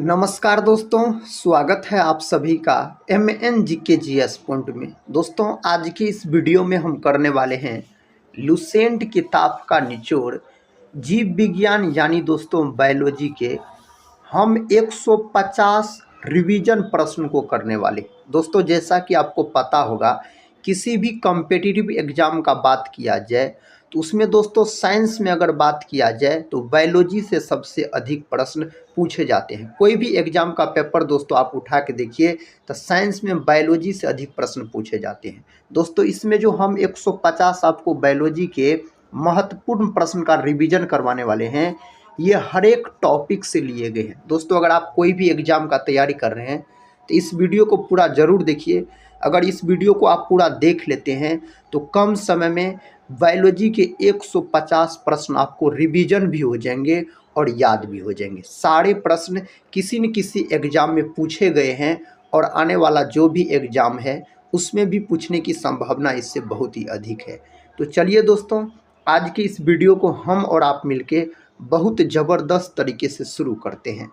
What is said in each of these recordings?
नमस्कार दोस्तों, स्वागत है आप सभी का एम जी के जी एस पॉइंट में। दोस्तों, आज की इस वीडियो में हम करने वाले हैं लुसेंट किताब का निचोड़ जीव विज्ञान यानी दोस्तों बायोलॉजी के हम 150 रिवीजन प्रश्न को करने वाले। दोस्तों, जैसा कि आपको पता होगा, किसी भी कॉम्पिटिटिव एग्जाम का बात किया जाए तो उसमें दोस्तों साइंस में अगर बात किया जाए तो बायोलॉजी से सबसे अधिक प्रश्न पूछे जाते हैं। कोई भी एग्जाम का पेपर दोस्तों आप उठा के देखिए तो साइंस में बायोलॉजी से अधिक प्रश्न पूछे जाते हैं। दोस्तों, इसमें जो हम 150 आपको बायोलॉजी के महत्वपूर्ण प्रश्न का रिवीजन करवाने वाले हैं, ये हर एक टॉपिक से लिए गए हैं। दोस्तों, अगर आप कोई भी एग्जाम का तैयारी कर रहे हैं तो इस वीडियो को पूरा ज़रूर देखिए। अगर इस वीडियो को आप पूरा देख लेते हैं तो कम समय में बायोलॉजी के 150 प्रश्न आपको रिवीजन भी हो जाएंगे और याद भी हो जाएंगे। सारे प्रश्न किसी न किसी एग्ज़ाम में पूछे गए हैं और आने वाला जो भी एग्ज़ाम है उसमें भी पूछने की संभावना इससे बहुत ही अधिक है। तो चलिए दोस्तों, आज की इस वीडियो को हम और आप मिलके बहुत ज़बरदस्त तरीके से शुरू करते हैं।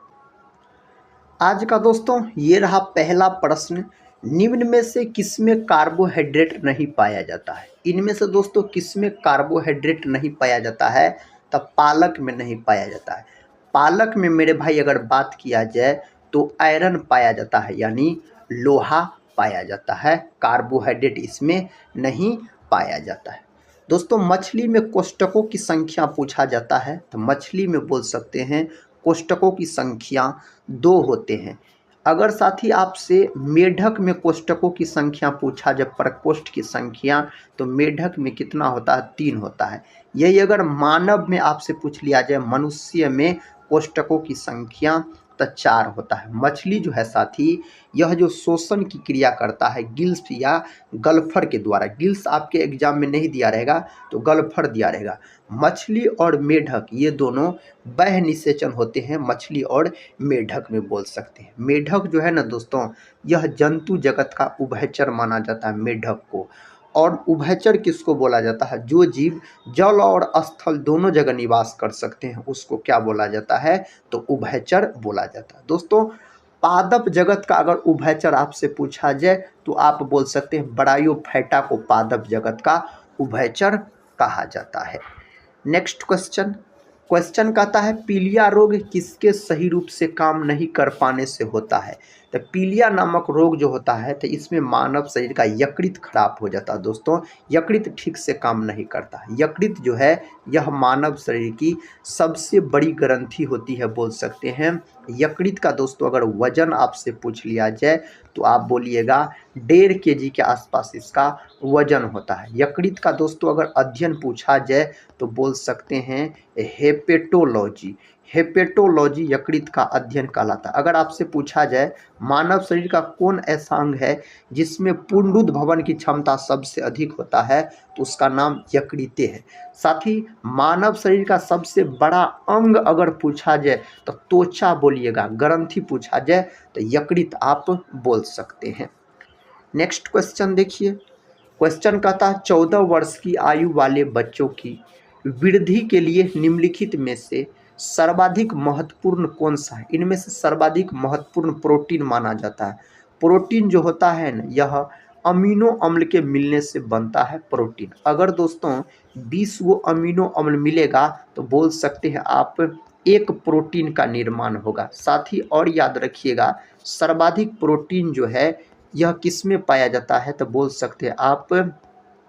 आज का दोस्तों ये रहा पहला प्रश्न, निम्न में से किसमें कार्बोहाइड्रेट नहीं पाया जाता है। इनमें से दोस्तों किसमें कार्बोहाइड्रेट नहीं पाया जाता है, तब पालक में नहीं पाया जाता है। पालक में मेरे भाई अगर बात किया जाए तो आयरन पाया जाता है, यानी लोहा पाया जाता है। कार्बोहाइड्रेट इसमें नहीं पाया जाता है। दोस्तों, मछली में कोष्ठकों की संख्या पूछा जाता है तो मछली में बोल सकते हैं कोष्ठकों की संख्या 2 होते हैं। अगर साथ ही आपसे मेढक में कोष्ठकों की संख्या पूछा जाए, प्रकोष्ठ की संख्या, तो मेढक में कितना होता है, 3 होता है। यही अगर मानव में आपसे पूछ लिया जाए, मनुष्य में कोष्ठकों की संख्या तो 4 होता है। मछली जो है साथी, यह जो शोषण की क्रिया करता है गिल्स या गल्फर के द्वारा, गिल्स आपके एग्जाम में नहीं दिया रहेगा तो गल्फर दिया रहेगा। मछली और मेढक ये दोनों बह निषेचन होते हैं, मछली और मेढक में बोल सकते हैं। मेढक जो है ना दोस्तों, यह जंतु जगत का उभयचर माना जाता है मेढक को। और उभयचर किसको बोला जाता है, जो जीव जल और स्थल दोनों जगह निवास कर सकते हैं उसको क्या बोला जाता है, तो उभयचर बोला जाता है। दोस्तों, पादप जगत का अगर उभयचर आपसे पूछा जाए तो आप बोल सकते हैं ब्रायोफाइटा को पादप जगत का उभयचर कहा जाता है। नेक्स्ट क्वेश्चन, क्वेश्चन कहता है पीलिया रोग किसके सही रूप से काम नहीं कर पाने से होता है। तो पीलिया नामक रोग जो होता है तो इसमें मानव शरीर का यकृत खराब हो जाता है। दोस्तों, यकृत ठीक से काम नहीं करता है। यकृत जो है यह मानव शरीर की सबसे बड़ी ग्रंथि होती है, बोल सकते हैं। यकृत का दोस्तों अगर वजन आपसे पूछ लिया जाए तो आप बोलिएगा 1.5 kg के आसपास इसका वजन होता है। यकृत का दोस्तों अगर अध्ययन पूछा जाए तो बोल सकते हैं हेपेटोलॉजी। हेपेटोलॉजी यकृत का अध्ययन कहलाता है। अगर आपसे पूछा जाए मानव शरीर का कौन ऐसा अंग है जिसमें पुंडुद भवन की क्षमता सबसे अधिक होता है, तो उसका नाम यकृत है। साथ ही मानव शरीर का सबसे बड़ा अंग अगर पूछा जाए तो त्वचा बोलिएगा, ग्रंथि पूछा जाए तो यकृत आप बोल सकते हैं। नेक्स्ट क्वेश्चन देखिए, क्वेश्चन कहता है 14 वर्ष की आयु वाले बच्चों की वृद्धि के लिए निम्नलिखित में से सर्वाधिक महत्वपूर्ण कौन सा है। इनमें से सर्वाधिक महत्वपूर्ण प्रोटीन माना जाता है। प्रोटीन जो होता है ना, यह अमीनो अम्ल के मिलने से बनता है प्रोटीन। अगर दोस्तों 20 वो अमीनो अम्ल मिलेगा तो बोल सकते हैं आप एक प्रोटीन का निर्माण होगा। साथ ही और याद रखिएगा, सर्वाधिक प्रोटीन जो है यह किस में पाया जाता है, तो बोल सकते हैं आप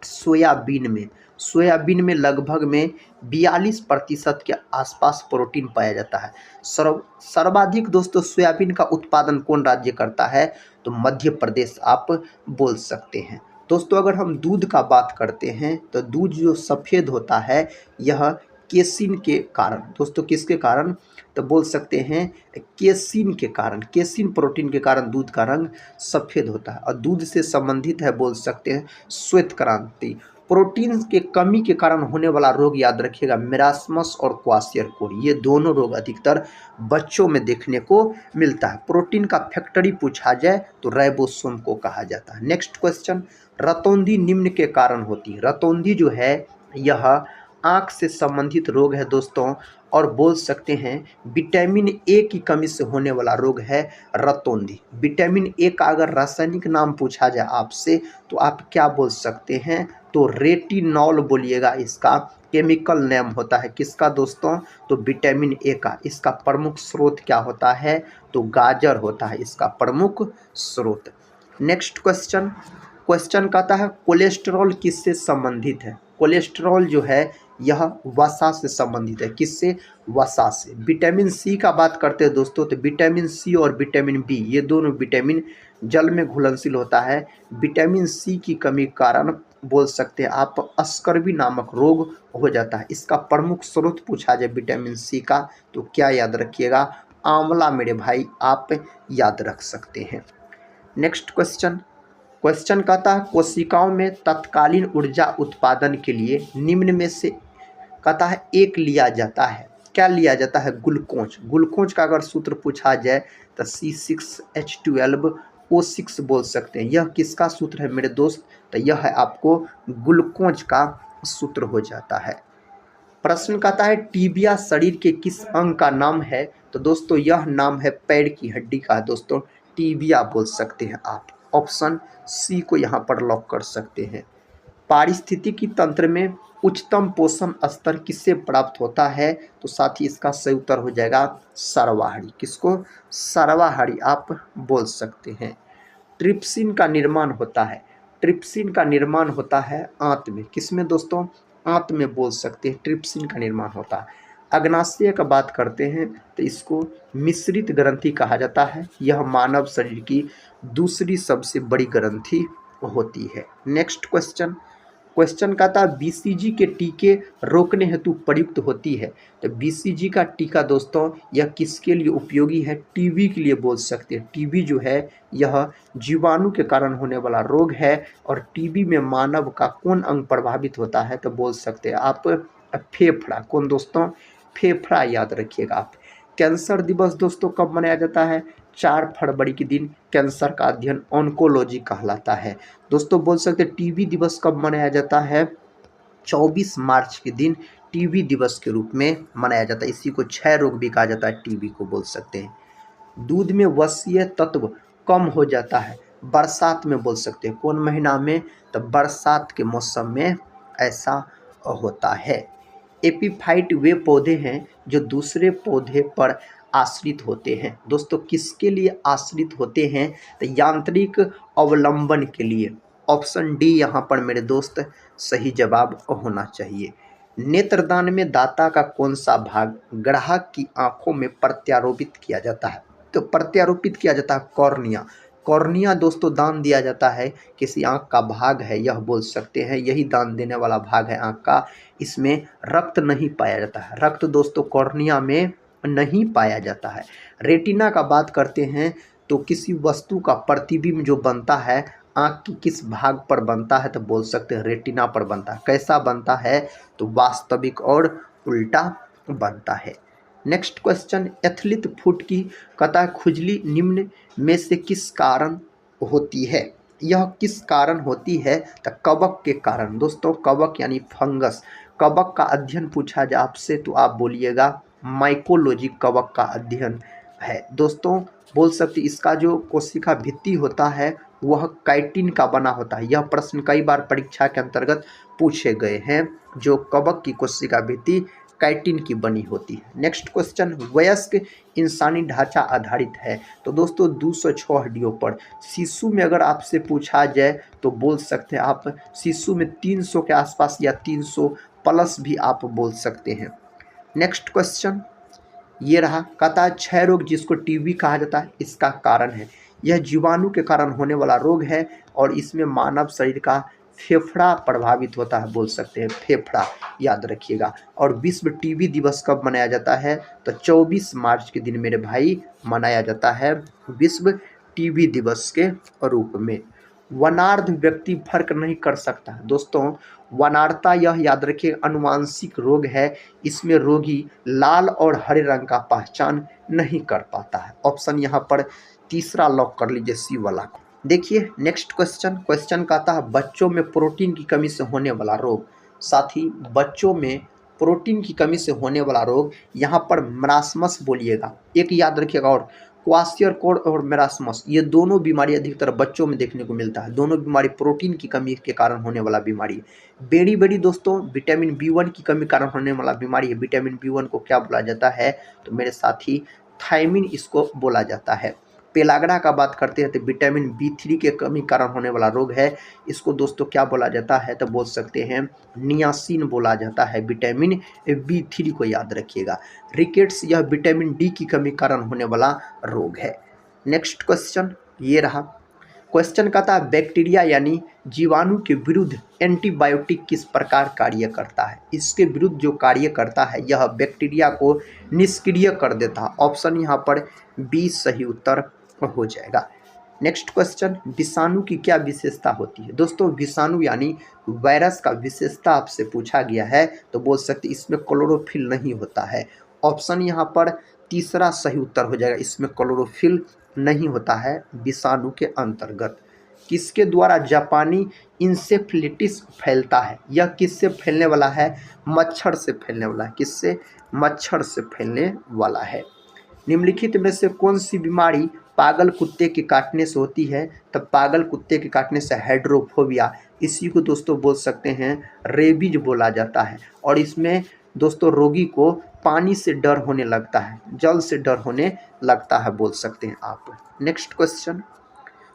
सोयाबीन में। सोयाबीन में लगभग में 42% के आसपास प्रोटीन पाया जाता है। सर्वाधिक दोस्तों सोयाबीन का उत्पादन कौन राज्य करता है, तो मध्य प्रदेश आप बोल सकते हैं। दोस्तों, अगर हम दूध का बात करते हैं तो दूध जो सफ़ेद होता है यह केसिन के कारण, दोस्तों किसके कारण, तो बोल सकते हैं केसिन के कारण, केसिन प्रोटीन के कारण दूध का रंग सफ़ेद होता है। और दूध से संबंधित है बोल सकते हैं श्वेत क्रांति। प्रोटीन के कमी के कारण होने वाला रोग याद रखिएगा मेरास्मस और क्वाशियरकोर, ये दोनों रोग अधिकतर बच्चों में देखने को मिलता है। प्रोटीन का फैक्टरी पूछा जाए तो राइबोसोम को कहा जाता है। नेक्स्ट क्वेश्चन, रतौंधी निम्न के कारण होती है। रतौंधी जो है यह आँख से संबंधित रोग है दोस्तों, और बोल सकते हैं विटामिन ए की कमी से होने वाला रोग है रतौंधी। विटामिन ए का अगर रासायनिक नाम पूछा जाए आपसे तो आप क्या बोल सकते हैं, तो रेटिनॉल बोलिएगा, इसका केमिकल नेम होता है। किसका दोस्तों, तो विटामिन ए का। इसका प्रमुख स्रोत क्या होता है, तो गाजर होता है इसका प्रमुख स्रोत। नेक्स्ट क्वेश्चन, क्वेश्चन कहता है कोलेस्ट्रॉल किससे संबंधित है। कोलेस्ट्रॉल जो है यह वसा से संबंधित है। किससे, वसा से। विटामिन सी का बात करते हैं दोस्तों, तो विटामिन सी और विटामिन बी ये दोनों विटामिन जल में घुलनशील होता है। विटामिन सी की कमी के कारण बोल सकते हैं आप स्कर्वी नामक रोग हो जाता है। इसका प्रमुख स्रोत पूछा जाए विटामिन सी का तो क्या याद रखिएगा, आंवला मेरे भाई आप याद रख सकते हैं। नेक्स्ट क्वेश्चन, क्वेश्चन कहता है कोशिकाओं में तत्कालीन ऊर्जा उत्पादन के लिए निम्न में से कहता है एक लिया जाता है। क्या लिया जाता है, ग्लूकोज। ग्लूकोज का अगर सूत्र पूछा जाए तो C6H12O6 बोल सकते हैं। यह किसका सूत्र है मेरे दोस्त, तो यह है आपको ग्लूकोज का सूत्र हो जाता है। प्रश्न कहता है टीबिया शरीर के किस अंग का नाम है, तो दोस्तों यह नाम है पैर की हड्डी का। दोस्तों टीबिया बोल सकते हैं आप। ऑप्शन सी को यहाँ पर लॉक कर सकते हैं। पारिस्थितिकी तंत्र में उच्चतम पोषण स्तर किससे प्राप्त होता है, तो साथ ही इसका सही उत्तर हो जाएगा सर्वाहारी। किसको, सर्वाहारी आप बोल सकते हैं। ट्रिप्सिन का निर्माण होता है, ट्रिप्सिन का निर्माण होता है आंत में। किसमें दोस्तों, आंत में बोल सकते हैं ट्रिप्सिन का निर्माण होता है। अग्नाशय का बात करते हैं तो इसको मिश्रित ग्रंथि कहा जाता है। यह मानव शरीर की दूसरी सबसे बड़ी ग्रंथि होती है। नेक्स्ट क्वेश्चन, क्वेश्चन कहता है बीसीजी के टीके रोकने हेतु प्रयुक्त होती है। तो बीसीजी का टीका दोस्तों यह किसके लिए उपयोगी है, टीबी के लिए बोल सकते हैं। टीबी जो है यह जीवाणु के कारण होने वाला रोग है, और टीबी में मानव का कौन अंग प्रभावित होता है, तो बोल सकते हैं आप फेफड़ा। कौन दोस्तों, फेफड़ा याद रखिएगा आप। कैंसर दिवस दोस्तों कब मनाया जाता है, 4 फरवरी के दिन कैंसर का अध्ययन ऑन्कोलॉजी कहलाता है। दोस्तों बोल सकते हैं टीबी दिवस कब मनाया जाता है, 24 मार्च के दिन टीबी दिवस के रूप में मनाया जाता है। इसी को क्षय रोग भी कहा जाता है, टीबी को बोल सकते हैं। दूध में वसीय तत्व कम हो जाता है, बरसात में बोल सकते हैं। कौन महीना में, तो बरसात के मौसम में ऐसा होता है। एपीफाइट वे पौधे हैं जो दूसरे पौधे पर आश्रित होते हैं। दोस्तों किसके लिए आश्रित होते हैं, तो यांत्रिक अवलंबन के लिए। ऑप्शन डी यहाँ पर मेरे दोस्त सही जवाब होना चाहिए। नेत्रदान में दाता का कौन सा भाग ग्राहक की आंखों में प्रत्यारोपित किया जाता है, तो प्रत्यारोपित किया जाता है कॉर्निया। कॉर्निया दोस्तों दान दिया जाता है, किसी आंख का भाग है यह बोल सकते हैं, यही दान देने वाला भाग है आंख का। इसमें रक्त नहीं पाया जाता है, रक्त दोस्तों कॉर्निया में नहीं पाया जाता है। रेटिना का बात करते हैं तो किसी वस्तु का प्रतिबिंब जो बनता है आँख की किस भाग पर बनता है, तो बोल सकते हैं रेटिना पर बनता है। कैसा बनता है, तो वास्तविक और उल्टा बनता है। नेक्स्ट क्वेश्चन, एथलीट फुट की कता खुजली निम्न में से किस कारण होती है, यह किस कारण होती है, तो कवक के कारण। दोस्तों कवक यानी फंगस, कवक का अध्ययन पूछा जाए आपसे तो आप बोलिएगा माइकोलॉजी कवक का अध्ययन है। दोस्तों बोल सकते इसका जो कोशिका भित्ति होता है वह काइटिन का बना होता है। यह प्रश्न कई बार परीक्षा के अंतर्गत पूछे गए हैं, जो कवक की कोशिका भित्ति काइटिन की बनी होती है। नेक्स्ट क्वेश्चन, वयस्क इंसानी ढांचा आधारित है। तो दोस्तों 206 हड्डियों पर। शिशु में अगर आपसे पूछा जाए तो बोल सकते हैं आप शिशु में 300 के आसपास या 300 प्लस भी आप बोल सकते हैं। नेक्स्ट क्वेश्चन ये रहा, कहता है क्षय रोग जिसको टीबी कहा जाता है इसका कारण है। यह जीवाणु के कारण होने वाला रोग है, और इसमें मानव शरीर का फेफड़ा प्रभावित होता है, बोल सकते हैं फेफड़ा याद रखिएगा। और विश्व टीबी दिवस कब मनाया जाता है, तो 24 मार्च के दिन मेरे भाई मनाया जाता है विश्व टीबी दिवस के रूप में। वनार्ध व्यक्ति फर्क नहीं कर सकता। दोस्तों वनार्थता यह याद रखिए अनुवांशिक रोग है, इसमें रोगी लाल और हरे रंग का पहचान नहीं कर पाता है। ऑप्शन यहाँ पर तीसरा लॉक कर लीजिए, सी वाला को। देखिए नेक्स्ट क्वेश्चन, क्वेश्चन कहता है बच्चों में प्रोटीन की कमी से होने वाला रोग। साथ ही बच्चों में प्रोटीन की कमी से होने वाला रोग, यहाँ पर मरासमस बोलिएगा। एक याद रखिएगा, और क्वाशियरकोड और मेरास्मस, ये दोनों बीमारी अधिकतर बच्चों में देखने को मिलता है। दोनों बीमारी प्रोटीन की कमी के कारण होने वाला बीमारी। बेरी बेरी दोस्तों विटामिन B1 की कमी कारण होने वाला बीमारी है। विटामिन B1 को क्या बोला जाता है, तो मेरे साथी थायमिन इसको बोला जाता है। पेलाग्रा का बात करते हैं तो विटामिन B3 के कमी कारण होने वाला रोग है। इसको दोस्तों क्या बोला जाता है, तो बोल सकते हैं नियासिन बोला जाता है। विटामिन B3 को याद रखिएगा। रिकेट्स, यह विटामिन D की कमी कारण होने वाला रोग है। नेक्स्ट क्वेश्चन ये रहा। क्वेश्चन कहता है बैक्टीरिया यानी जीवाणु के विरुद्ध एंटीबायोटिक किस प्रकार कार्य करता है। इसके विरुद्ध जो कार्य करता है यह बैक्टीरिया को निष्क्रिय कर देता है। ऑप्शन यहाँ पर बी सही उत्तर हो जाएगा। नेक्स्ट क्वेश्चन, विषाणु की क्या विशेषता होती है। दोस्तों विषाणु यानी वायरस का विशेषता आपसे पूछा गया है, तो बोल सकते इसमें क्लोरोफिल नहीं होता है। ऑप्शन यहाँ पर तीसरा सही उत्तर हो जाएगा, इसमें क्लोरोफिल नहीं होता है विषाणु के अंतर्गत। किसके द्वारा जापानी इंसेफ्लिटिस फैलता है, यह किससे फैलने वाला है, मच्छर से फैलने वाला है। किससे, मच्छर से फैलने वाला है। निम्नलिखित में से कौन सी बीमारी पागल कुत्ते के काटने से होती है, तब पागल कुत्ते के काटने से हाइड्रोफोबिया, इसी को दोस्तों बोल सकते हैं रेबीज बोला जाता है। और इसमें दोस्तों रोगी को पानी से डर होने लगता है, जल से डर होने लगता है, बोल सकते हैं आप। नेक्स्ट क्वेश्चन,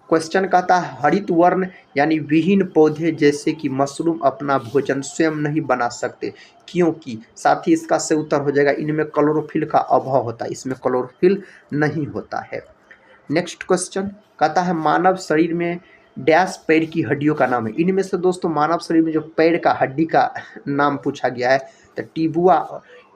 क्वेश्चन कहता है हरित वर्ण यानी विहीन पौधे जैसे कि मशरूम अपना भोजन स्वयं नहीं बना सकते, क्योंकि, साथ ही इसका सही उत्तर हो जाएगा इनमें क्लोरोफिल का अभाव होता है, इसमें क्लोरोफिल नहीं होता है। नेक्स्ट क्वेश्चन कहता है मानव शरीर में डैश पैर की हड्डियों का नाम है। इनमें से दोस्तों मानव शरीर में जो पैर का हड्डी का नाम पूछा गया है, तो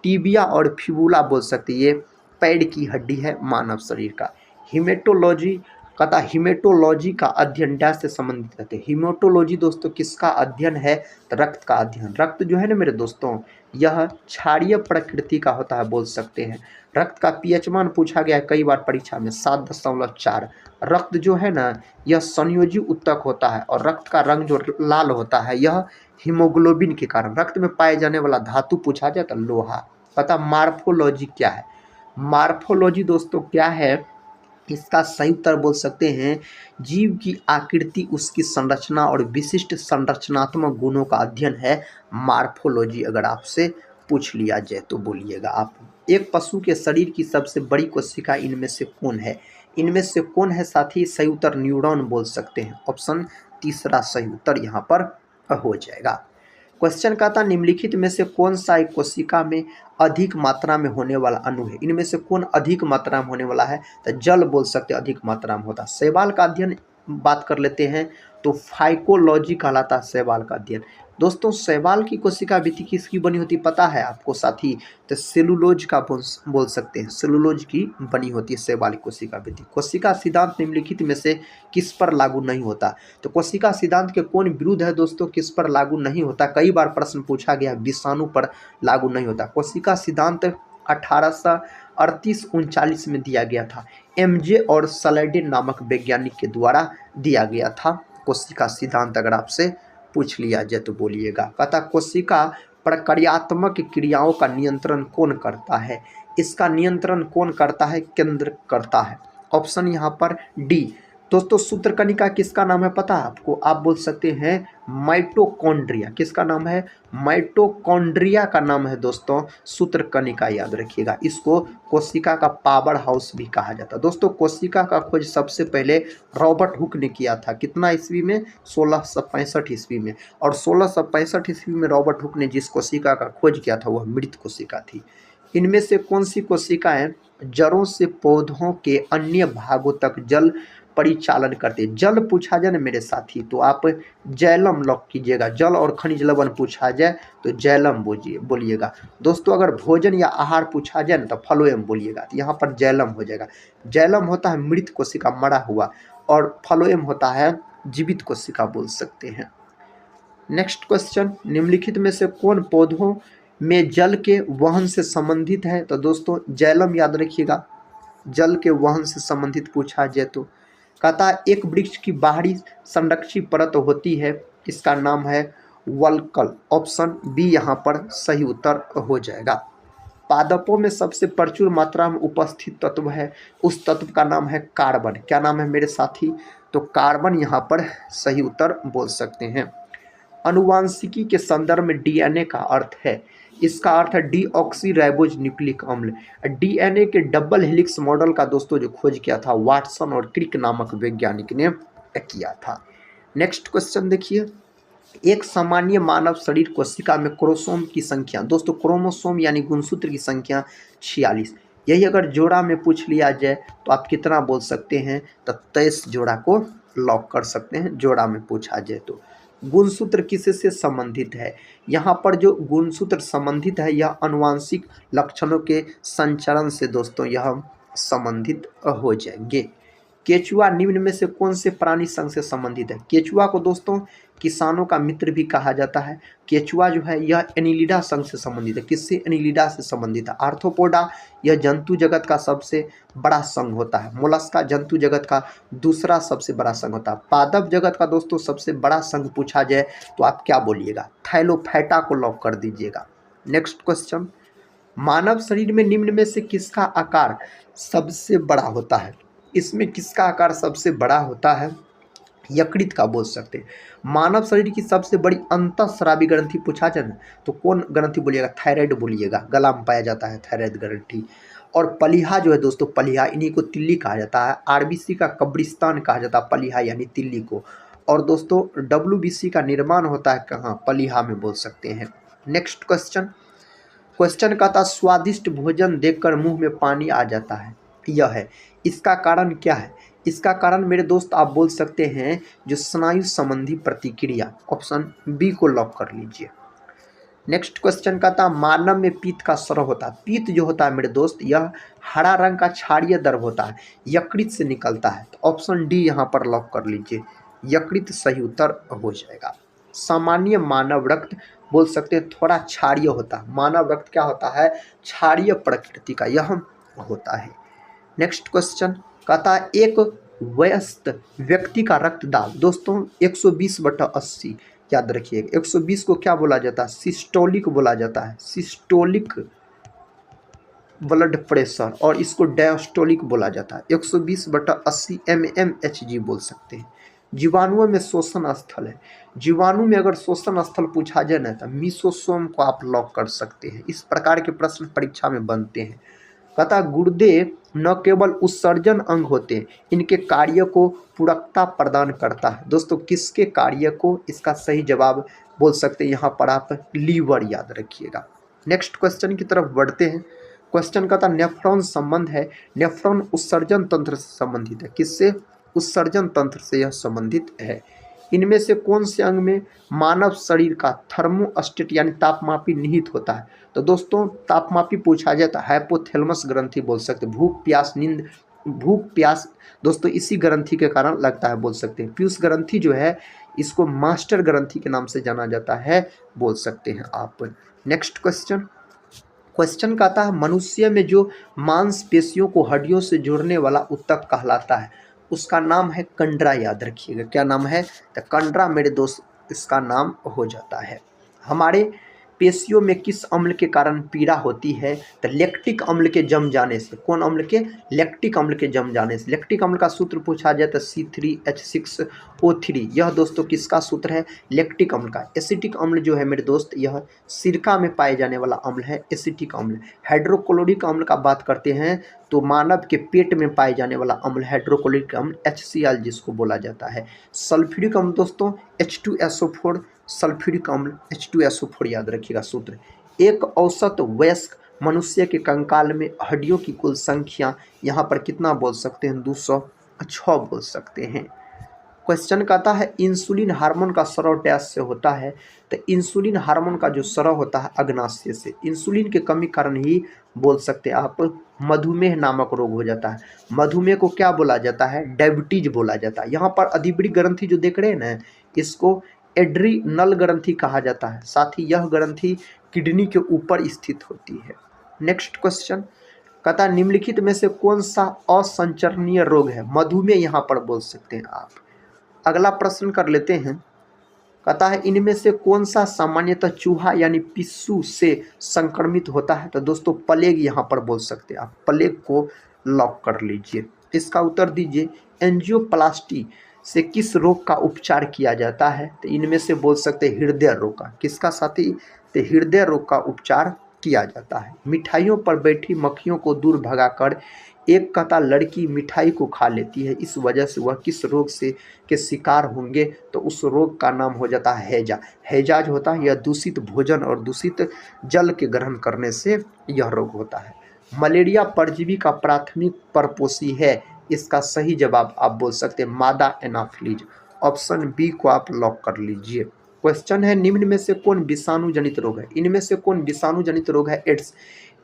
टीबिया और फिबुला बोल सकते, ये पैर की हड्डी है मानव शरीर का। हिमेटोलॉजी कहता हिमेटोलॉजी का अध्ययन डैश से संबंधित रहते हैं। हिमेटोलॉजी दोस्तों किसका अध्ययन है, तो रक्त का अध्ययन। रक्त जो है ना मेरे दोस्तों, यह क्षारीय प्रकृति का होता है, बोल सकते हैं। रक्त का पीएच मान पूछा गया है कई बार परीक्षा में, 7.4। रक्त जो है ना यह संयोजी उत्तक होता है, और रक्त का रंग जो लाल होता है यह हीमोग्लोबिन के कारण। रक्त में पाए जाने वाला धातु पूछा जाए तो लोहा। पता मार्फोलॉजी क्या है, मार्फोलॉजी दोस्तों क्या है, इसका सही उत्तर बोल सकते हैं जीव की आकृति, उसकी संरचना और विशिष्ट संरचनात्मक गुणों का अध्ययन है मार्फोलॉजी। अगर आपसे पूछ लिया जाए तो बोलिएगा आप। एक पशु के शरीर की सबसे बड़ी कोशिका इनमें से कौन है, इनमें से कौन है साथी, सही उत्तर न्यूरॉन बोल सकते हैं। ऑप्शन तीसरा सही उत्तर यहाँ पर हो जाएगा। क्वेश्चन कहता निम्नलिखित में से कौन सा एक कोशिका में अधिक मात्रा में होने वाला अणु है। इनमें से कौन अधिक मात्रा में होने वाला है, तो जल बोल सकते हैं अधिक मात्रा में होता है। शैवाल का अध्ययन बात कर लेते हैं तो फाइकोलॉजी कहलाता है शैवाल का अध्ययन। दोस्तों शैवाल की कोशिका भित्ति किसकी बनी होती पता है आपको साथी, तो सेलुलोज का बोल सकते हैं, सेलुलोज की बनी होती है शैवाल की कोशिका भित्ति। कोशिका सिद्धांत निम्नलिखित में से किस पर लागू नहीं होता, तो कोशिका सिद्धांत के कौन विरुद्ध है दोस्तों, किस पर लागू नहीं होता। कई बार प्रश्न पूछा गया, विषाणु पर लागू नहीं होता। कोशिका सिद्धांत 1838-39 में दिया गया था, MJ और सलेडिन नामक वैज्ञानिक के द्वारा दिया गया था कोशिका सिद्धांत। अगर आपसे पूछ लिया जाए तो बोलिएगा। कहता कोशिका प्रक्रियात्मक क्रियाओं का नियंत्रण कौन करता है, इसका नियंत्रण कौन करता है, केंद्र करता है। ऑप्शन यहाँ पर डी। दोस्तों सूत्रकणिका किसका नाम है पता है आपको, आप बोल सकते हैं माइटोकॉन्ड्रिया। किसका नाम है, माइटोकॉन्ड्रिया का नाम है दोस्तों सूत्रकणिका, याद रखिएगा। इसको कोशिका का पावर हाउस भी कहा जाता है। दोस्तों कोशिका का खोज सबसे पहले रॉबर्ट हुक ने किया था, कितना ईस्वी में, 1665 ईस्वी में। और 1665 ईस्वी में रॉबर्ट हुक ने जिस कोशिका का खोज किया था वह मृत कोशिका थी। इनमें से कौन सी कोशिकाएं जड़ों से पौधों के अन्य भागों तक जल परिचालन करते हैं। जल पूछा जाए ना मेरे साथी तो आप जैलम लॉक कीजिएगा। जल और खनिज लवण पूछा जाए तो जैलम बोलिएगा। दोस्तों अगर भोजन या आहार पूछा जाए ना तो फ्लोएम बोलिएगा, तो यहाँ पर जैलम हो जाएगा। जैलम होता है मृत कोशिका, मरा हुआ, और फ्लोएम होता है जीवित कोशिका, बोल सकते हैं। नेक्स्ट क्वेश्चन, निम्नलिखित में से कौन पौधों में जल के वहन से संबंधित है, तो दोस्तों जैलम याद रखिएगा। जल के वहन से संबंधित पूछा जाए तो कहता है एक वृक्ष की बाहरी संरक्षी परत होती है, इसका नाम है वल्कल, ऑप्शन बी यहाँ पर सही उत्तर हो जाएगा। पादपों में सबसे प्रचुर मात्रा में उपस्थित तत्व है, उस तत्व का नाम है कार्बन। क्या नाम है मेरे साथी? तो कार्बन यहाँ पर सही उत्तर बोल सकते हैं। अनुवांशिकी के संदर्भ में डीएनए का अर्थ है, इसका अर्थ है डीऑक्सी राइबोज न्यूक्लिक अम्ल। डीएनए के डबल हेलिक्स मॉडल का दोस्तों जो खोज किया था वाटसन और क्रिक नामक वैज्ञानिक ने किया था। नेक्स्ट क्वेश्चन देखिए, एक सामान्य मानव शरीर कोशिका में क्रोमोसोम की संख्या, दोस्तों क्रोमोसोम यानी गुणसूत्र की संख्या 46। यही अगर जोड़ा में पूछ लिया जाए तो आप कितना बोल सकते हैं? तो 23 जोड़ा को लॉक कर सकते हैं, जोड़ा में पूछा जाए तो। गुणसूत्र किससे संबंधित है? यहाँ पर जो गुणसूत्र संबंधित है यह आनुवंशिक लक्षणों के संचरण से दोस्तों यह संबंधित हो जाएंगे। केचुआ निम्न में से कौन से प्राणी संघ से संबंधित है? केचुआ को दोस्तों किसानों का मित्र भी कहा जाता है। केचुआ जो है यह एनिलिडा संघ से संबंधित है। किससे? एनिलिडा से संबंधित है। आर्थ्रोपोडा यह जंतु जगत का सबसे बड़ा संघ होता है। मोलस्का जंतु जगत का दूसरा सबसे बड़ा संघ होता है। पादप जगत का दोस्तों सबसे बड़ा संघ पूछा जाए तो आप क्या बोलिएगा? थैलोफाइटा को लॉक कर दीजिएगा। नेक्स्ट क्वेश्चन, मानव शरीर में निम्न में से किसका आकार सबसे बड़ा होता है? इसमें किसका आकार सबसे बड़ा होता है? यकृत का बोल सकते हैं। मानव शरीर की सबसे बड़ी अंतःस्रावी ग्रंथि पूछा जाए ना तो कौन ग्रंथि बोलिएगा? थायराइड बोलिएगा, गला में पाया जाता है थायराइड ग्रंथि। और पलिहा जो है दोस्तों, पलिहा इन्हीं को तिल्ली कहा जाता है। आरबीसी का कब्रिस्तान कहा जाता है पलिहा यानी तिल्ली को। और दोस्तों डब्ल्यूबीसी का निर्माण होता है कहाँ? पलिहा में बोल सकते हैं। नेक्स्ट क्वेश्चन, क्वेश्चन का था स्वादिष्ट भोजन देखकर मुंह में पानी आ जाता है, यह है, इसका कारण क्या है? इसका कारण मेरे दोस्त आप बोल सकते हैं जो स्नायु संबंधी प्रतिक्रिया, ऑप्शन बी को लॉक कर लीजिए। नेक्स्ट क्वेश्चन का था मानव में पीत का स्राव होता है। पीत जो होता है मेरे दोस्त यह हरा रंग का क्षारीय द्रव होता है, यकृत से निकलता है। तो ऑप्शन डी यहाँ पर लॉक कर लीजिए, यकृत सही उत्तर हो जाएगा। सामान्य मानव रक्त बोल सकते हैं थोड़ा क्षारीय होता है। मानव रक्त क्या होता है? क्षारीय प्रकृति का यह होता है। नेक्स्ट क्वेश्चन कहता है एक वयस्क व्यक्ति का रक्तदाब, दोस्तों 120/80 याद रखिएगा। 120 को क्या बोला जाता है? सिस्टोलिक बोला जाता है, सिस्टोलिक ब्लड प्रेशर, और इसको डायस्टोलिक बोला जाता है। 120/80 mmHg बोल सकते हैं। जीवाणुओं में शोषण स्थल है, जीवाणु में अगर शोषण स्थल पूछा जाए ना तो मीसोसोम को आप लॉक कर सकते हैं। इस प्रकार के प्रश्न परीक्षा में बनते हैं। कहता गुर्दे न केवल उत्सर्जन अंग होते हैं, इनके कार्य को पूरकता प्रदान करता है। दोस्तों किसके कार्य को? इसका सही जवाब बोल सकते हैं यहाँ पर आप लीवर, याद रखिएगा। नेक्स्ट क्वेश्चन की तरफ बढ़ते हैं। क्वेश्चन का था नेफ्रॉन संबंध है, नेफ्रॉन उत्सर्जन तंत्र से संबंधित है। किससे? उत्सर्जन तंत्र से यह संबंधित है। इनमें से कौन से अंग में मानव शरीर का थर्मोस्टेट यानी तापमापी निहित होता है? तो दोस्तों तापमापी पूछा जाए तो हाइपोथैलेमस ग्रंथि बोल सकते हैं। भूख प्यास नींद, भूख प्यास दोस्तों इसी ग्रंथि के कारण लगता है बोल सकते हैं। पीयूष ग्रंथि जो है इसको मास्टर ग्रंथि के नाम से जाना जाता है बोल सकते हैं आप। नेक्स्ट क्वेश्चन, क्वेश्चन का था मनुष्य में जो मांसपेशियों को हड्डियों से जोड़ने वाला ऊतक कहलाता है, उसका नाम है कंडरा, याद रखिएगा। क्या नाम है? तो कंडरा मेरे दोस्त इसका नाम हो जाता है। हमारे पेशियों में किस अम्ल के कारण पीड़ा होती है? तो लैक्टिक अम्ल के जम जाने से। कौन अम्ल के? लैक्टिक अम्ल के जम जाने से। लैक्टिक अम्ल का सूत्र पूछा जाए तो C3H6O3, यह दोस्तों किसका सूत्र है? लैक्टिक अम्ल का। एसिटिक अम्ल जो है मेरे दोस्त यह सिरका में पाए जाने वाला अम्ल है, एसिटिक अम्ल। हाइड्रोक्लोरिक अम्ल का बात करते हैं तो मानव के पेट में पाए जाने वाला अम्ल हाइड्रोक्लोरिक अम्ल HCl जिसको बोला जाता है। सल्फ्यूरिक अम्ल दोस्तों H2SO4, सल्फ्यूरिक अम्ल H2SO4, याद रखिएगा सूत्र। एक औसत वयस्क मनुष्य के कंकाल में हड्डियों की कुल संख्या यहाँ पर कितना बोल सकते हैं? 206 बोल सकते हैं। क्वेश्चन कहता है इंसुलिन हार्मोन का स्राव डैश से होता है? तो इंसुलिन हार्मोन का जो स्राव होता है अग्नाशय से। इंसुलिन के कमी कारण ही बोल सकते हैं आप मधुमेह नामक रोग हो जाता है। मधुमेह को क्या बोला जाता है? डायबिटीज बोला जाता है। यहाँ पर अधिबड़ी ग्रंथि जो देख रहे हैं ना इसको एड्रीनल ग्रंथि कहा जाता है। साथ ही यह ग्रंथि किडनी के ऊपर स्थित होती है। नेक्स्ट क्वेश्चन कहता निम्नलिखित में से कौन सा असंचरणीय रोग है? मधुमेह यहाँ पर बोल सकते हैं आप। अगला प्रश्न कर लेते हैं। कहता है इनमें से कौन सा सामान्यतः चूहा यानी पिस्सू से संक्रमित होता है? तो दोस्तों प्लेग यहाँ पर बोल सकते हैं आप, प्लेग को लॉक कर लीजिए। इसका उत्तर दीजिए। एंजियोप्लास्टी से किस रोग का उपचार किया जाता है? तो इनमें से बोल सकते हैं हृदय रोग का। किसका साथी? तो हृदय रोग का उपचार किया जाता है। मिठाइयों पर बैठी मक्खियों को दूर भगाकर एक कता लड़की मिठाई को खा लेती है, इस वजह से वह किस रोग से के शिकार होंगे? तो उस रोग का नाम हो जाता है हैजा। हैजा जो होता है यह दूषित भोजन और दूषित जल के ग्रहण करने से यह रोग होता है। मलेरिया परजीवी का प्राथमिक परपोषी है, इसका सही जवाब आप बोल सकते हैं मादा एनाफिलीज। ऑप्शन बी को आप लॉक कर लीजिए। क्वेश्चन है निम्न में से कौन विषाणु जनित रोग है? इनमें से कौन विषाणु जनित रोग है? एड्स।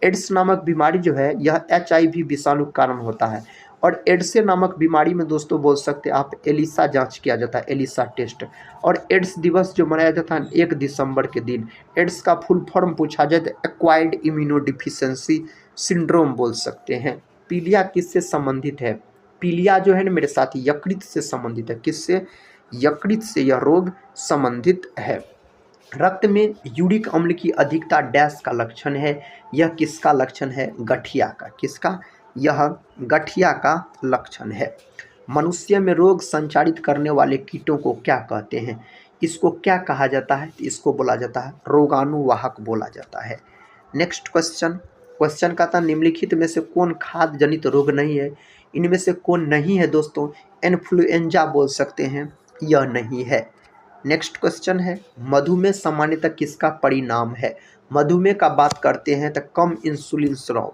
एड्स नामक बीमारी जो है यह HIV विषाणु के कारण होता है। और एड्स नामक बीमारी में दोस्तों बोल सकते हैं आप एलिसा जांच किया जाता है, एलिसा टेस्ट। और एड्स दिवस जो मनाया जाता है 1 दिसंबर के दिन। एड्स का फुल फॉर्म पूछा जाए तो एक्वायर्ड इम्यूनोडिफिशियंसी सिंड्रोम बोल सकते हैं। पीलिया किससे संबंधित है? पीलिया जो है ना मेरे साथी यकृत से संबंधित है। किससे? यकृत से यह रोग संबंधित है। रक्त में यूरिक अम्ल की अधिकता डैश का लक्षण है? यह किसका लक्षण है? गठिया का। किसका? यह गठिया का लक्षण है। मनुष्य में रोग संचारित करने वाले कीटों को क्या कहते हैं? इसको क्या कहा जाता है? इसको बोला जाता है रोगाणुवाहक बोला जाता है। Next question. क्वेश्चन का था निम्नलिखित में से कौन खाद्य जनित रोग नहीं है? इनमें से कौन नहीं है दोस्तों? इन्फ्लुएंजा बोल सकते हैं, यह नहीं है। नेक्स्ट क्वेश्चन है मधुमेह सामान्यतः किसका परिणाम है? मधुमेह का बात करते हैं तो कम इंसुलिन स्राव।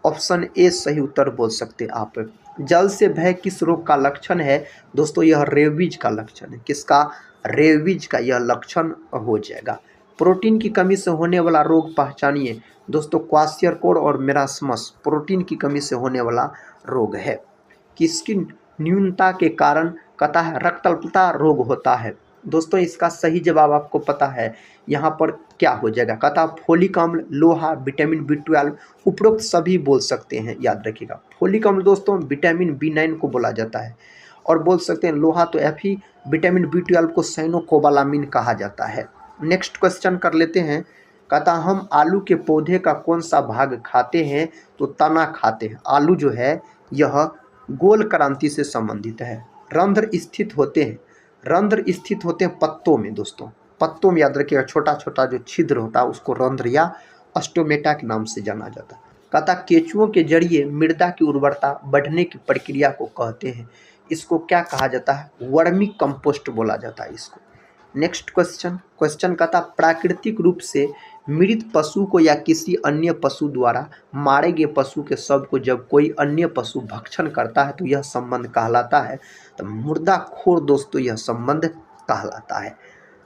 ऑप्शन ए सही उत्तर बोल सकते हैं आप। जल से भय किस रोग का लक्षण है? दोस्तों यह रेबीज का लक्षण है। किसका? रेबीज का यह लक्षण हो जाएगा। प्रोटीन की कमी से होने वाला रोग पहचानिए। दोस्तों क्वाशियरकोड और मेरास्मस प्रोटीन की कमी से होने वाला रोग है। किसकी न्यूनता के कारण कहता है रक्तअल्पता रोग होता है? दोस्तों इसका सही जवाब आपको पता है यहाँ पर क्या हो जाएगा? कहता फोलिक अम्ल, लोहा, विटामिन B12 उपरोक्त सभी बोल सकते हैं, याद रखिएगा। फोलिक अम्ल दोस्तों विटामिन B9 को बोला जाता है। और बोल सकते हैं लोहा तो Fe, विटामिन B12 को साइनोकोबालामिन कहा जाता है। नेक्स्ट क्वेश्चन कर लेते हैं। कहता हम आलू के पौधे का कौन सा भाग खाते हैं? तो तना खाते हैं। आलू जो है यह गोल क्रांति से संबंधित है। रंध्र स्थित होते हैं, रंध्र स्थित होते हैं पत्तों में। दोस्तों पत्तों में याद रखिएगा छोटा छोटा जो छिद्र होता है उसको रंध्र या ऑस्टोमेटा के नाम से जाना जाता है। कहता केंचुओं के जरिए मृदा की उर्वरता बढ़ने की प्रक्रिया को कहते हैं। इसको क्या कहा जाता है? वर्मी कंपोस्ट बोला जाता है इसको। Next question. क्वेश्चन कहता प्राकृतिक रूप से मृत पशु को या किसी अन्य पशु द्वारा मारे गए पशु के शव को जब कोई अन्य पशु भक्षण करता है तो यह संबंध कहलाता है? तो मुर्दाखोर दोस्तों यह संबंध कहलाता है।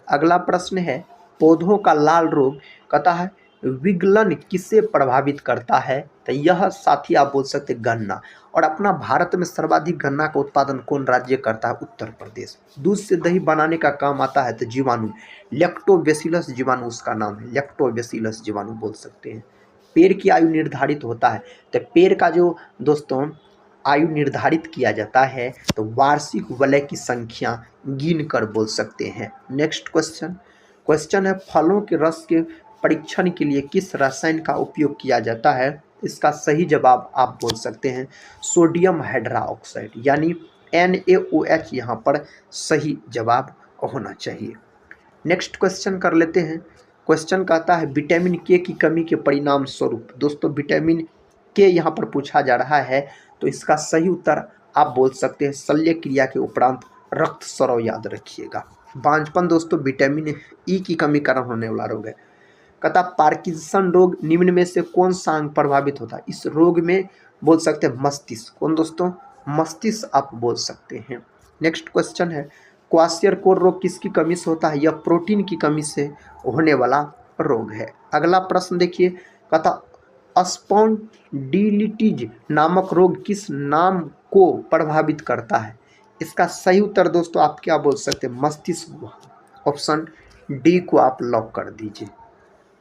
अगला प्रश्न है पौधों का लाल रोग कहता है विगलन किसे प्रभावित करता है? तो यह साथी आप बोल सकते गन्ना। और अपना भारत में सर्वाधिक गन्ना का उत्पादन कौन राज्य करता है? उत्तर प्रदेश। दूध से दही बनाने का काम आता है तो जीवाणु, लैक्टोबैसिलस जीवाणु उसका नाम है, लैक्टोबैसिलस जीवाणु बोल सकते हैं। पेड़ की आयु निर्धारित होता है तो पेड़ का जो दोस्तों आयु निर्धारित किया जाता है तो वार्षिक वलय की संख्या गिन कर बोल सकते हैं। Next question. क्वेश्चन है फलों के रस के परीक्षण के लिए किस रसायन का उपयोग किया जाता है? इसका सही जवाब आप बोल सकते हैं सोडियम हाइड्रोक्साइड यानी NaOH यहाँ पर सही जवाब होना चाहिए। नेक्स्ट क्वेश्चन कर लेते हैं। क्वेश्चन कहता है विटामिन के की कमी के परिणाम स्वरूप। दोस्तों विटामिन के यहाँ पर पूछा जा रहा है तो इसका सही उत्तर आप बोल सकते हैं शल्य क्रिया के उपरांत रक्त स्राव, याद रखिएगा। बांझपन दोस्तों विटामिन ई की कमी कारण होने वाला रोग है। कहता पार्किंसन रोग निम्न में से कौन सा अंग प्रभावित होता है? इस रोग में बोल सकते हैं मस्तिष्क। कौन दोस्तों? मस्तिष्क आप बोल सकते हैं। नेक्स्ट क्वेश्चन है क्वाशियरकोड रोग किसकी कमी से होता है? यह प्रोटीन की कमी से होने वाला रोग है। अगला प्रश्न देखिए। कहता स्पॉन्डिलिटिस नामक रोग किस नाम को प्रभावित करता है? इसका सही उत्तर दोस्तों आप क्या बोल सकते हैं? मस्तिष्क। ऑप्शन डी को आप लॉक कर दीजिए।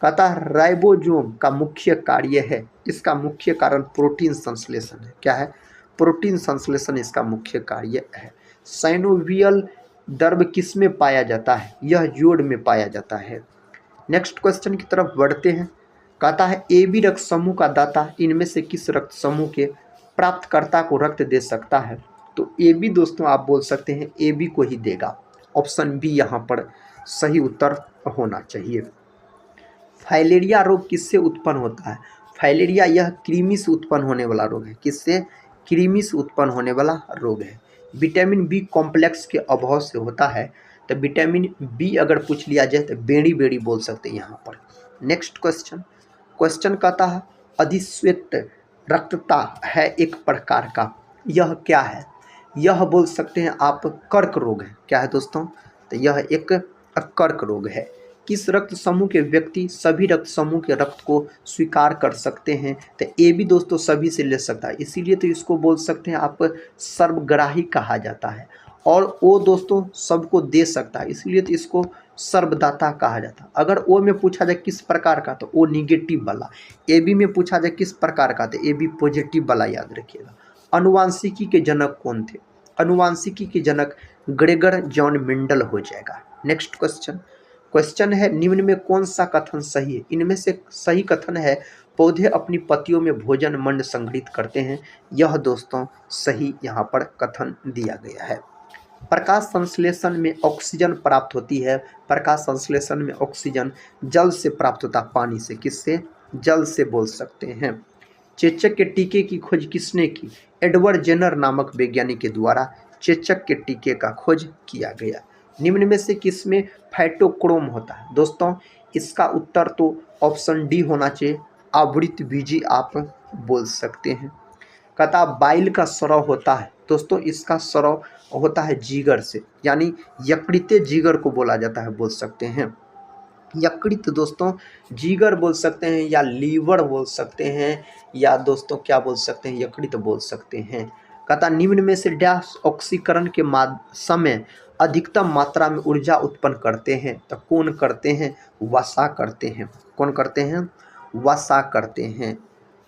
कहता है राइबोसोम का मुख्य कार्य है। इसका मुख्य कारण प्रोटीन संश्लेषण है। क्या है? प्रोटीन संश्लेषण इसका मुख्य कार्य है। साइनोवियल द्रव्य किस में पाया जाता है? यह जोड़ में पाया जाता है। नेक्स्ट क्वेश्चन की तरफ बढ़ते हैं। कहता है ए बी रक्त समूह का दाता इनमें से किस रक्त समूह के प्राप्तकर्ता को रक्त दे सकता है? तो ए बी दोस्तों आप बोल सकते हैं ए बी को ही देगा। ऑप्शन बी यहाँ पर सही उत्तर होना चाहिए। फाइलेरिया रोग किससे उत्पन्न होता है? फाइलेरिया यह कृमि से उत्पन्न होने वाला रोग है। किससे? कृमि से उत्पन्न होने वाला रोग है। विटामिन बी कॉम्प्लेक्स के अभाव से होता है। तो विटामिन बी अगर पूछ लिया जाए तो बेड़ी बेड़ी बोल सकते हैं यहाँ पर। नेक्स्ट क्वेश्चन कहता है अधिश्वेत रक्तता है एक प्रकार का, यह क्या है? यह बोल सकते हैं आप कर्क रोग है। क्या है दोस्तों? तो यह एक कर्क रोग है। किस रक्त समूह के व्यक्ति सभी रक्त समूह के रक्त को स्वीकार कर सकते हैं? तो ए भी दोस्तों सभी से ले सकता है, इसीलिए तो इसको बोल सकते हैं आप सर्वग्राही कहा जाता है। और ओ दोस्तों सबको दे सकता है, इसलिए तो इसको सर्वदाता कहा जाता है। अगर ओ में पूछा जाए किस प्रकार का तो ओ निगेटिव वाला, ए बी में पूछा जाए किस प्रकार का तो ए बी पॉजिटिव वाला, याद रखिएगा। अनुवांशिकी के जनक कौन थे? अनुवांशिकी के जनक ग्रेगर जॉन मेंडल हो जाएगा। नेक्स्ट क्वेश्चन है निम्न में कौन सा कथन सही है? इनमें से सही कथन है पौधे अपनी पत्तियों में भोजन मंड संग्रहित करते हैं। यह दोस्तों सही यहाँ पर कथन दिया गया है। प्रकाश संश्लेषण में ऑक्सीजन प्राप्त होती है। प्रकाश संश्लेषण में ऑक्सीजन जल से प्राप्त होता है, पानी से। किससे? जल से बोल सकते हैं। चेचक के टीके की खोज किसने की? एडवर्ड जेनर नामक वैज्ञानिक के द्वारा चेचक के टीके का खोज किया गया। निम्न में से किसमें फाइटोक्रोम होता है? दोस्तों इसका उत्तर तो ऑप्शन डी होना चाहिए, आवृत बीजी आप बोल सकते हैं। कहता बाइल का स्राव होता है। दोस्तों इसका स्राव होता है जिगर से, यानी यकृत जिगर को बोला जाता है, बोल सकते हैं। यकृत दोस्तों जिगर बोल सकते हैं या लीवर बोल सकते हैं या दोस्तों क्या बोल सकते हैं, यकृत बोल सकते हैं। कहता निम्न में से डैश ऑक्सीकरण के समय अधिकतम मात्रा में ऊर्जा उत्पन्न करते हैं? तो कौन करते हैं? वसा करते हैं। कौन करते हैं? वसा करते हैं।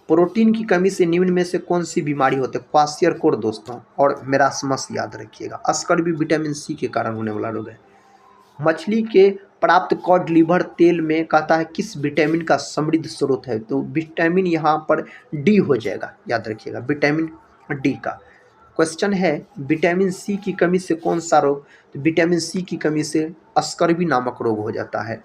प्रोटीन की कमी से निम्न में से कौन सी बीमारी होती है? क्वाशियरकोर दोस्तों और मेरास्मस, याद रखिएगा। अस्कर्वी विटामिन सी के कारण होने वाला रोग है। मछली के प्राप्त कॉड लिवर तेल में कहता है किस विटामिन का समृद्ध स्रोत है? तो विटामिन यहाँ पर डी हो जाएगा, याद रखिएगा, विटामिन डी का। क्वेश्चन है विटामिन सी की कमी से कौन सा रोग? तो विटामिन सी की कमी से अस्कर्वी नामक रोग हो जाता है।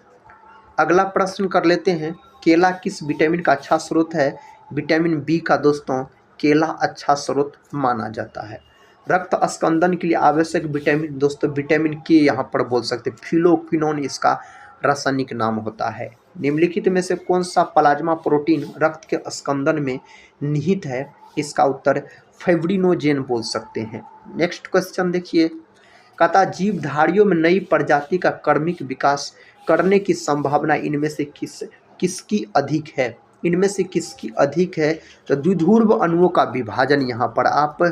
अगला प्रश्न कर लेते हैं, केला किस विटामिन का अच्छा स्रोत है? विटामिन बी का दोस्तों केला अच्छा स्रोत माना जाता है। रक्त स्कंदन के लिए आवश्यक विटामिन दोस्तों विटामिन के यहाँ पर बोल सकते हैं, फिलोक्विनोन इसका रासायनिक नाम होता है। निम्नलिखित में से कौन सा प्लाज्मा प्रोटीन रक्त के स्कंदन में निहित है? इसका उत्तर फाइब्रिनोजेन बोल सकते हैं। नेक्स्ट क्वेश्चन देखिए, कहता जीवधारियों में नई प्रजाति का क्रमिक विकास करने की संभावना इनमें से किसकी अधिक है? इनमें से किसकी अधिक है? तो द्विध्रुव अणुओं का विभाजन यहाँ पर आप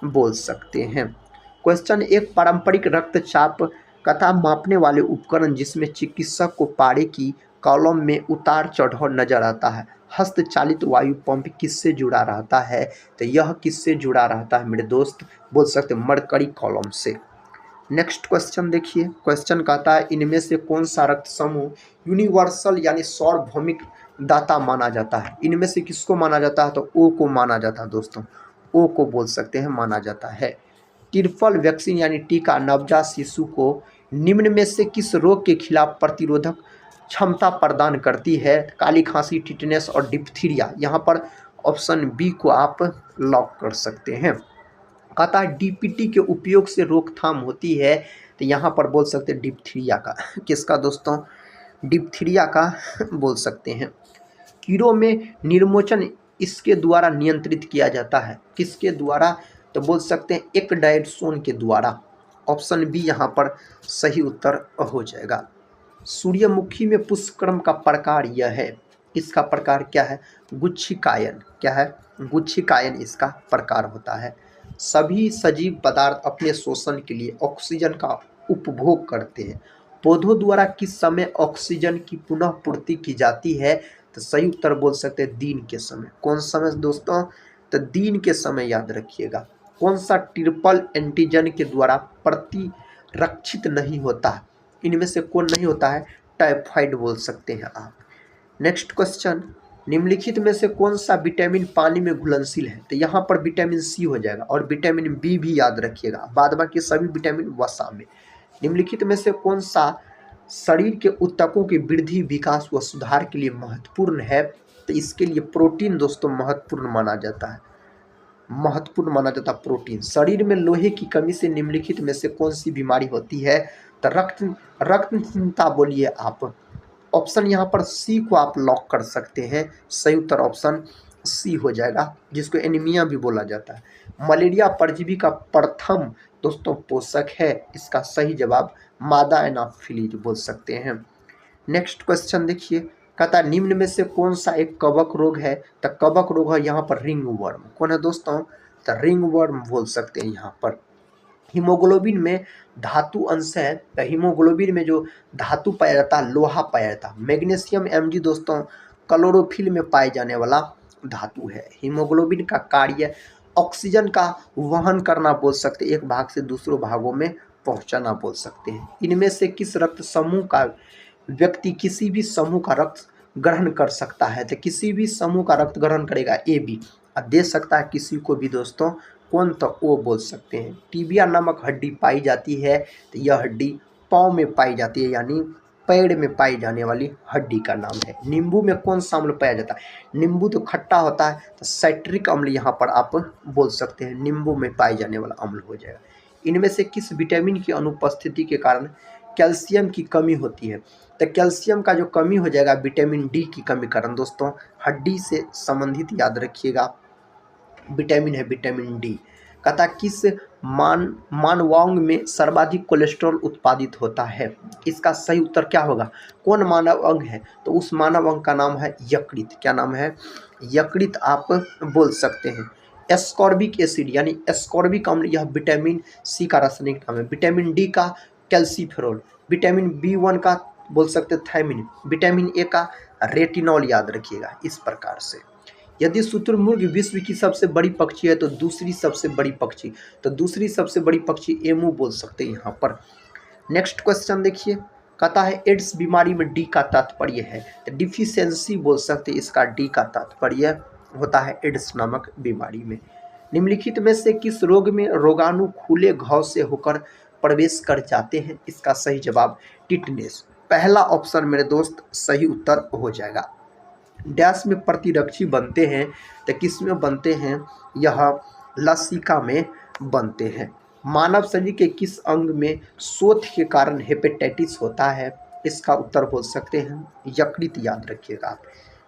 बोल सकते हैं। क्वेश्चन एक पारंपरिक रक्तचाप कथा मापने वाले उपकरण जिसमें चिकित्सक को पारे की कॉलम में उतार चढ़ाव नजर आता है, हस्तचालित वायु पंप किससे जुड़ा रहता है? तो यह किससे जुड़ा रहता है मेरे दोस्त? बोल सकते हैं मरकरी कॉलम से। नेक्स्ट क्वेश्चन देखिए, क्वेश्चन कहता है इनमें से कौन सा रक्त समूह यूनिवर्सल यानी सार्वभौमिक दाता माना जाता है? इनमें से किसको माना जाता है? तो ओ को माना जाता है दोस्तों, ओ को बोल सकते हैं माना जाता है। ट्रिपल वैक्सीन यानी टीका नवजात शिशु को निम्न में से किस रोग के खिलाफ प्रतिरोधक क्षमता प्रदान करती है? काली खांसी, टिटनेस और डिप्थीरिया। यहाँ पर ऑप्शन बी को आप लॉक कर सकते हैं। कहता है डीपीटी के उपयोग से रोकथाम होती है, तो यहाँ पर बोल सकते हैं डिप्थीरिया का। किसका दोस्तों? डिप्थीरिया का बोल सकते हैं। कीड़ों में निर्मोचन इसके द्वारा नियंत्रित किया जाता है, किसके द्वारा? तो बोल सकते हैं एक्डाइडसोन के द्वारा। ऑप्शन बी यहाँ पर सही उत्तर हो जाएगा। सूर्यमुखी में पुष्पक्रम का प्रकार यह है, इसका प्रकार क्या है? गुच्छिकायन। क्या है? गुच्छिकायन इसका प्रकार होता है। सभी सजीव पदार्थ अपने शोषण के लिए ऑक्सीजन का उपभोग करते हैं। पौधों द्वारा किस समय ऑक्सीजन की पुनः पूर्ति की जाती है? तो सही उत्तर बोल सकते हैं दिन के समय। कौन समय दोस्तों? तो दिन के समय, याद रखिएगा। कौन सा ट्रिपल एंटीजन के द्वारा रक्षित नहीं होता, इनमें से कौन नहीं होता है? टाइफाइड बोल सकते हैं आप। नेक्स्ट क्वेश्चन, निम्नलिखित में से कौन सा विटामिन पानी में घुलनशील है? तो यहाँ पर विटामिन सी हो जाएगा और विटामिन बी भी याद रखिएगा, बाद बाकी सभी विटामिन वसा में। निम्नलिखित में से कौन सा शरीर के ऊतकों की वृद्धि, विकास व सुधार के लिए महत्वपूर्ण है? तो इसके लिए प्रोटीन दोस्तों महत्वपूर्ण माना जाता है, महत्वपूर्ण माना जाता है प्रोटीन। शरीर में लोहे की कमी से निम्नलिखित में से कौन सी बीमारी होती है? तो रक्तहीनता बोलिए आप। ऑप्शन यहाँ पर सी को आप लॉक कर सकते हैं, सही उत्तर ऑप्शन सी हो जाएगा, जिसको एनीमिया भी बोला जाता है। मलेरिया परजीवी का प्रथम दोस्तों पोषक है, इसका सही जवाब मादा एनाफिलीज बोल सकते हैं। नेक्स्ट क्वेश्चन देखिए, कहता है निम्न में से कौन सा एक कवक रोग है? तो कवक रोग है यहाँ पर रिंग वर्म। कौन है दोस्तों? तो रिंग वर्म बोल सकते हैं यहाँ पर। हीमोग्लोबिन में धातु अंश है, तो हीमोग्लोबिन में जो धातु पाया जाता है लोहा पाया जाता है। मैग्नीशियम Mg दोस्तों क्लोरोफिल में पाए जाने वाला धातु है। हीमोग्लोबिन का कार्य ऑक्सीजन का वहन करना बोल सकते हैं, एक भाग से दूसरों भागों में पहुंचाना बोल सकते हैं। इनमें से किस रक्त समूह का व्यक्ति किसी भी समूह का रक्त ग्रहण कर सकता है? तो किसी भी समूह का रक्त ग्रहण करेगा ए बी, दे सकता है किसी को भी दोस्तों, कौन? तो वो बोल सकते हैं। टीबिया नामक हड्डी पाई जाती है, तो यह हड्डी पाँव में पाई जाती है, यानी पैर में पाई जाने वाली हड्डी का नाम है। नींबू में कौन सा अम्ल पाया जाता है? नींबू तो खट्टा होता है, तो साइट्रिक अम्ल यहाँ पर आप बोल सकते हैं, नींबू में पाए जाने वाला अम्ल हो जाएगा। इनमें से किस विटामिन की अनुपस्थिति के कारण कैल्शियम की कमी होती है? तो कैल्शियम का जो कमी हो जाएगा विटामिन डी की कमी कारण दोस्तों, हड्डी से संबंधित याद रखिएगा विटामिन है विटामिन डी। कहता किस मानवांग में सर्वाधिक कोलेस्ट्रॉल उत्पादित होता है? इसका सही उत्तर क्या होगा? कौन मानव अंग है? तो उस मानव अंग का नाम है यकृत। क्या नाम है? यकृत आप बोल सकते हैं। एस्कॉर्बिक एसिड यानी एस्कॉर्बिक अम्ल, यह विटामिन सी का रासायनिक नाम है। विटामिन डी का कैल्सीफेरोल, विटामिन B1 का बोल सकते थायमिन, विटामिन ए का रेटिनॉल याद रखिएगा। इस प्रकार से यदि शुतुरमुर्ग विश्व की सबसे बड़ी पक्षी है तो दूसरी सबसे बड़ी पक्षी, तो दूसरी सबसे बड़ी पक्षी एमू बोल सकते हैं यहाँ पर। नेक्स्ट क्वेश्चन देखिए, कहता है एड्स बीमारी में डी का तात्पर्य है? तो डिफिशियंसी बोल सकते हैं, इसका डी का तात्पर्य होता है एड्स नामक बीमारी में। निम्नलिखित में से किस रोग में रोगाणु खुले घाव से होकर प्रवेश कर जाते हैं? इसका सही जवाब टिटनेस। पहला ऑप्शन मेरे दोस्त सही उत्तर हो जाएगा। डैश में प्रतिरक्षी बनते हैं, तो किस में बनते हैं? यह लसिका में बनते हैं। मानव शरीर के किस अंग में शोथ के कारण हेपेटाइटिस होता है? इसका उत्तर बोल सकते हैं यकृत, याद रखिएगा आप,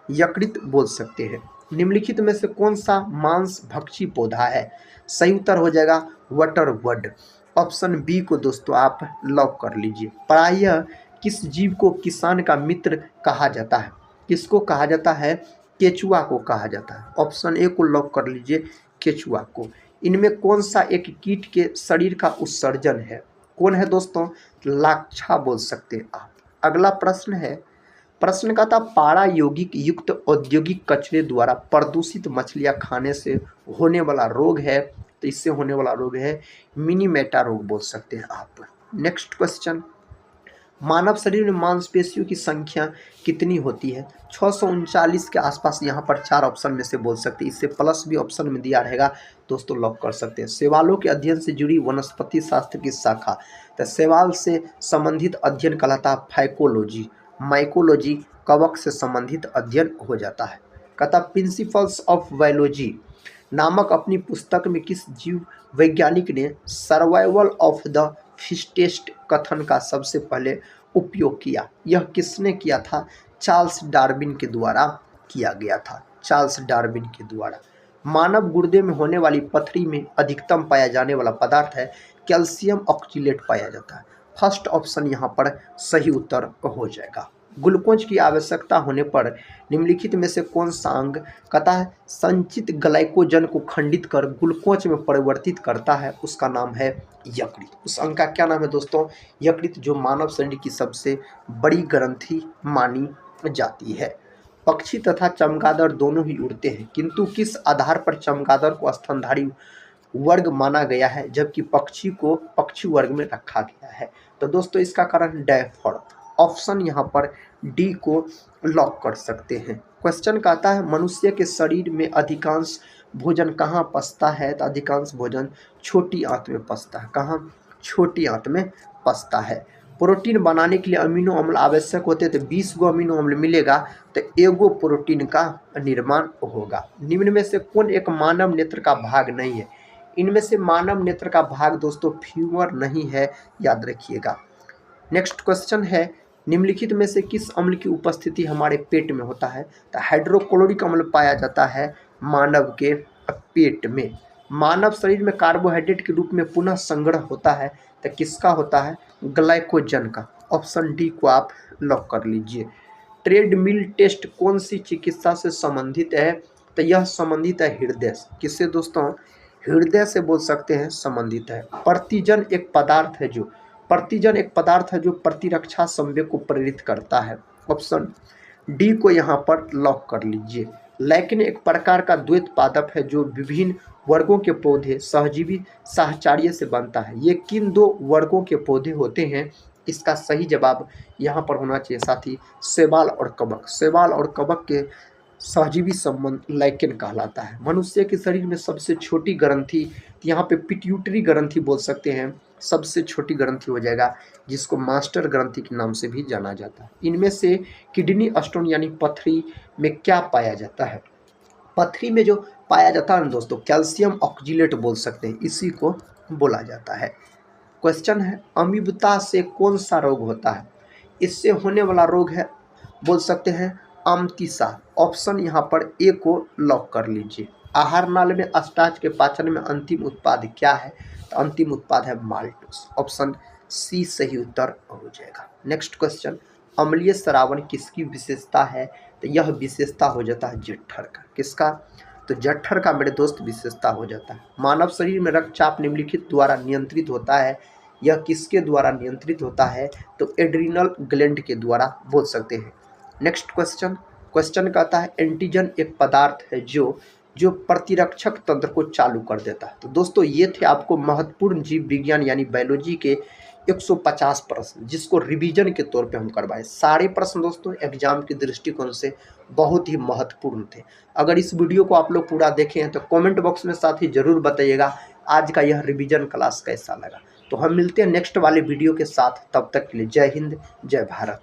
यकृत बोल सकते हैं। निम्नलिखित में से कौन सा मांस भक्षी पौधा है? सही उत्तर हो जाएगा वाटरबर्ड। ऑप्शन बी को दोस्तों आप लॉक कर लीजिए। प्रायः किस जीव को किसान का मित्र कहा जाता है? किसको कहा जाता है? केचुआ को कहा जाता है। ऑप्शन ए को लॉक कर लीजिए, केचुआ को। इनमें कौन सा एक कीट के शरीर का उत्सर्जन है? कौन है दोस्तों? लाक्षा बोल सकते हैं आप। अगला प्रश्न है, प्रश्न का था पारा यौगिक युक्त औद्योगिक कचरे द्वारा प्रदूषित मछलियां खाने से होने वाला रोग है, तो इससे होने वाला रोग है मिनीमेटा रोग बोल सकते हैं आप। नेक्स्ट क्वेश्चन, मानव शरीर में मांसपेशियों की संख्या कितनी होती है? 639 के आसपास यहाँ पर 4 ऑप्शन में से बोल सकते हैं, इससे प्लस भी ऑप्शन में दिया रहेगा दोस्तों, लॉक कर सकते हैं। शैवालों के अध्ययन से जुड़ी वनस्पति शास्त्र की शाखा, तो शैवाल से संबंधित अध्ययन कहलाता है फाइकोलॉजी। माइकोलॉजी कवक से संबंधित अध्ययन हो जाता है। कहता प्रिंसिपल्स ऑफ बायोलॉजी नामक अपनी पुस्तक में किस जीव वैज्ञानिक ने सर्वाइवल ऑफ द फिटेस्ट कथन का सबसे पहले उपयोग किया? यह किसने किया था? चार्ल्स डार्विन के द्वारा किया गया था, चार्ल्स डार्विन के द्वारा। मानव गुर्दे में होने वाली पथरी में अधिकतम पाया जाने वाला पदार्थ है कैल्शियम ऑक्सीलेट पाया जाता है। फर्स्ट ऑप्शन यहाँ पर सही उत्तर हो जाएगा। ग्लूकोज की आवश्यकता होने पर निम्नलिखित में से कौन सा अंग कहता है संचित ग्लाइकोजन को खंडित कर ग्लूकोज में परिवर्तित करता है? उसका नाम है यकृत। उस अंग का क्या नाम है दोस्तों? यकृत, जो मानव शरीर की सबसे बड़ी ग्रंथि मानी जाती है। पक्षी तथा चमगादड़ दोनों ही उड़ते हैं, किंतु किस आधार पर चमगादड़ को स्तनधारी वर्ग माना गया है, जबकि पक्षी को पक्षी वर्ग में रखा गया है। तो दोस्तों इसका कारण डायफॉर, ऑप्शन यहाँ पर डी को लॉक कर सकते हैं। क्वेश्चन कहता है मनुष्य के शरीर में अधिकांश भोजन कहाँ पचता है? तो अधिकांश भोजन छोटी आंत में पचता है। कहाँ? छोटी आंत में पचता है। प्रोटीन बनाने के लिए अमीनो अम्ल आवश्यक होते हैं, तो 20 गो अमीनो अम्ल मिलेगा तो एगो प्रोटीन का निर्माण होगा। निम्न में से कौन एक मानव नेत्र का भाग नहीं है? इनमें से मानव नेत्र का भाग दोस्तों फ्यूमर नहीं है, याद रखिएगा। नेक्स्ट क्वेश्चन है निम्नलिखित में से किस अम्ल की उपस्थिति हमारे पेट में होता है? तो हाइड्रोक्लोरिक अम्ल पाया जाता है मानव के पेट में। मानव शरीर में कार्बोहाइड्रेट के रूप में पुनः संग्रह होता है, तो किसका होता है? ग्लाइकोजन का। ऑप्शन डी को आप लॉक कर लीजिए। ट्रेडमिल टेस्ट कौन सी चिकित्सा से संबंधित है? तो यह संबंधित है हृदय से। किससे दोस्तों? हृदय से बोल सकते हैं संबंधित है। प्रतिजन एक पदार्थ है जो प्रतिरक्षा संवेग को प्रेरित करता है। ऑप्शन डी को यहाँ पर लॉक कर लीजिए। लैकिन एक प्रकार का द्वैत पादप है जो विभिन्न वर्गों के पौधे सहजीवी साहचर्य से बनता है। ये किन दो वर्गों के पौधे होते हैं? इसका सही जवाब यहाँ पर होना चाहिए साथी शैवाल और कवक। शैवाल और कवक के सहजीवी संबंध लैकिन कहलाता है। मनुष्य के शरीर में सबसे छोटी ग्रंथि, यहाँ पे पिट्यूटरी ग्रंथि बोल सकते हैं, सबसे छोटी ग्रंथि हो जाएगा, जिसको मास्टर ग्रंथि के नाम से भी जाना जाता है। इनमें से किडनी स्टोन यानी पथरी में क्या पाया जाता है? पथरी में जो पाया जाता है ना दोस्तों, कैल्शियम ऑक्जिलेट बोल सकते हैं, इसी को बोला जाता है। क्वेश्चन है अमीबता से कौन सा रोग होता है? इससे होने वाला रोग है बोल सकते हैं अम्तिसार। ऑप्शन यहाँ पर ए को लॉक कर लीजिए। आहार नाल में स्टार्च के पाचन में अंतिम उत्पाद क्या है? तो अंतिम उत्पाद है माल्टोस। ऑप्शन सी सही उत्तर हो जाएगा। नेक्स्ट क्वेश्चन अम्लीय श्रावण किसकी विशेषता है? तो यह विशेषता हो जाता है जठर का। किसका? तो जठर का मेरे दोस्त विशेषता हो जाता है। मानव शरीर में रक्तचाप निम्नलिखित द्वारा नियंत्रित होता है। यह किसके द्वारा नियंत्रित होता है? तो एड्रिनल ग्लैंड के द्वारा बोल सकते हैं। नेक्स्ट क्वेश्चन कहता है एंटीजन एक पदार्थ है जो प्रतिरक्षक तंत्र को चालू कर देता है। तो दोस्तों ये थे आपको महत्वपूर्ण जीव विज्ञान यानी बायोलॉजी के 150 प्रश्न, जिसको रिवीजन के तौर पे हम करवाए। सारे प्रश्न दोस्तों एग्जाम के दृष्टिकोण से बहुत ही महत्वपूर्ण थे। अगर इस वीडियो को आप लोग पूरा देखे हैं तो कमेंट बॉक्स में साथ ही जरूर बताइएगा आज का यह रिवीजन क्लास कैसा लगा। तो हम मिलते हैं नेक्स्ट वाले वीडियो के साथ, तब तक के लिए जय हिंद जय भारत।